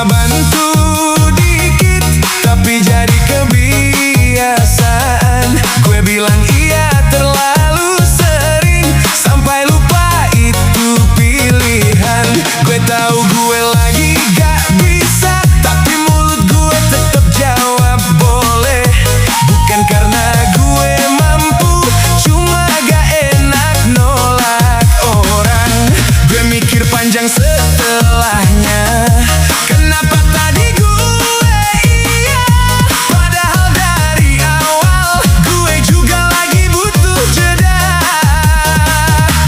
cuma bantu dikit, tapi jadi kebiasaan. Gue bilang iya terlalu sering, sampai lupa itu pilihan. Gue tahu gue lagi gak bisa, tapi mulut gue tetap jawab boleh. Bukan karena gue mampu, cuma gak enak nolak orang. Gue mikir panjang setelahnya, kenapa tadi gue iya, padahal dari awal gue juga lagi butuh jeda.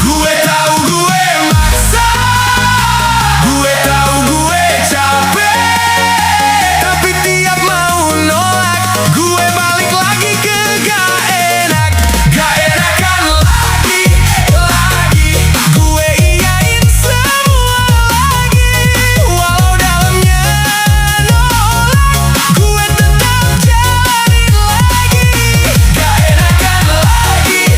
Gue tahu gue maksa, gue tahu gue capek, tapi tiap mau nolak gue balik lagi ke gak enak. Gak enakan lagi, gue iyain semua lagi, walau dalamnya nolak gue tetap jalanin lagi. Gak enakan lagi,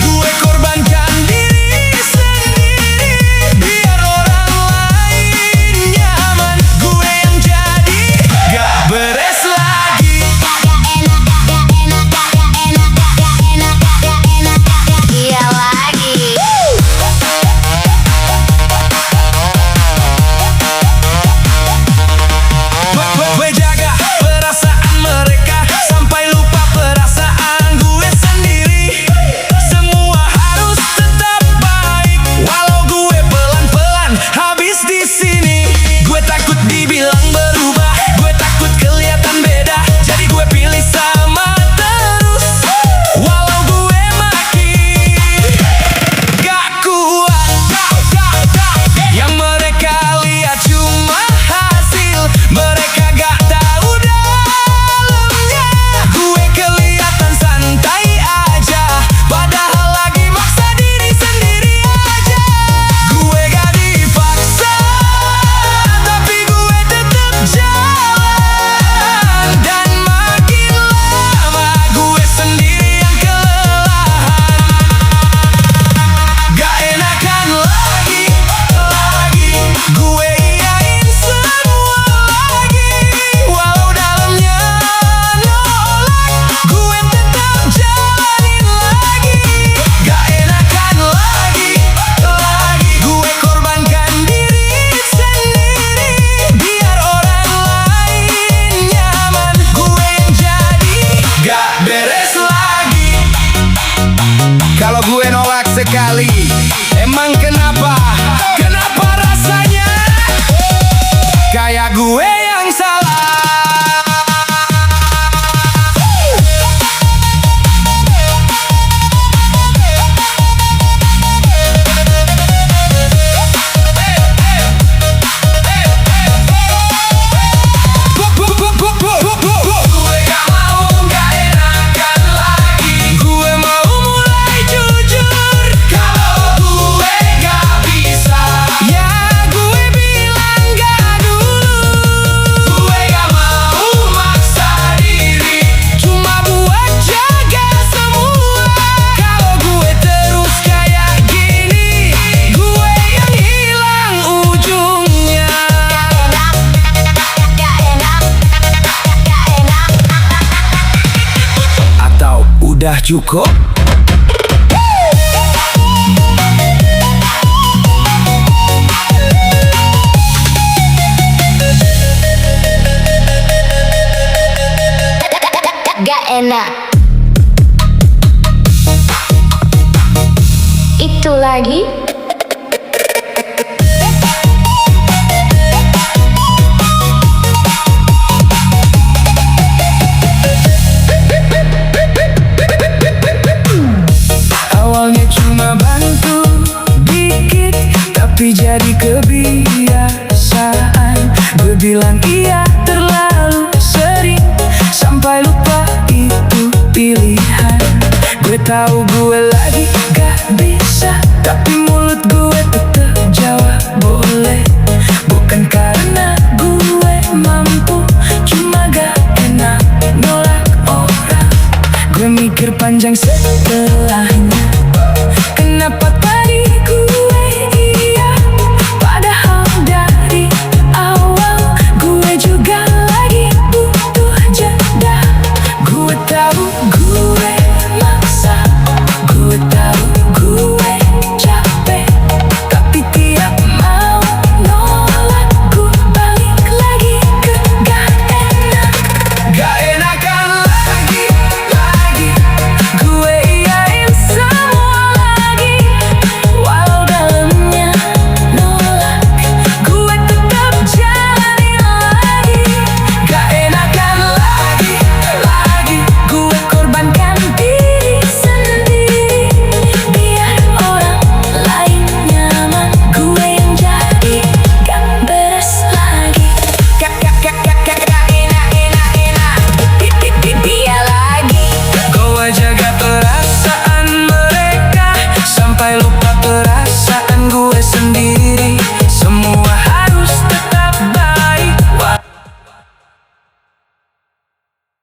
gue korbankan diri sendiri biar orang lain nyaman, gue yang jadi gak beres lagi. Iya lagi. Gue jaga perasaan mereka, sampai lupa perasaan gue sendiri. Semua harus tetap baik, walau gue pelan-pelan habis di sini. Gue takut dibilang berubah, gue takut kelihatan beda, jadi gue pilih sama terus, walau gue makin gak kuat. Yang mereka lihat cuma hasil, mereka gak tahu dalamnya. Gue kelihatan santai aja, padahal lagi maksa diri sendiri aja. Gue gak dipaksa, tapi gue tetap jalan. Dan makin lama gue sendiri yang kelelahan. Gak enakan lagi, gue iyain semua lagi, walau dalamnya nolak gue tetap jalanin lagi. Gak enakan lagi, gue korbankan diri sendiri biar orang lain nyaman, gue yang jadi gak beres lagi. Kalau gue nolak sekali, emang kenapa? Kenapa rasanya kayak gue yang salah? Gue gak mau, gak enakan lagi. Gue mau mulai jujur, kalau gue gak bisa, ya gue bilang gak dulu. Gue gak mau maksa diri, cuma buat jaga semua. Kalau gue terus kayak gini, gue yang hilang ujungnya. Atau udah cukup? Gak enak. Itu lagi. Awalnya cuma bantu dikit, tapi jadi kebiasaan. Gue bilang iya terlalu sering, sampai lupa itu pilihan. Gue tahu gue lagi gak bisa, tapi mulut gue tetap jawab boleh. Bukan karena gue mampu, cuma gak enak nolak orang. Gue mikir panjang setelahnya, kenapa tadi gue iya, padahal sampai lupa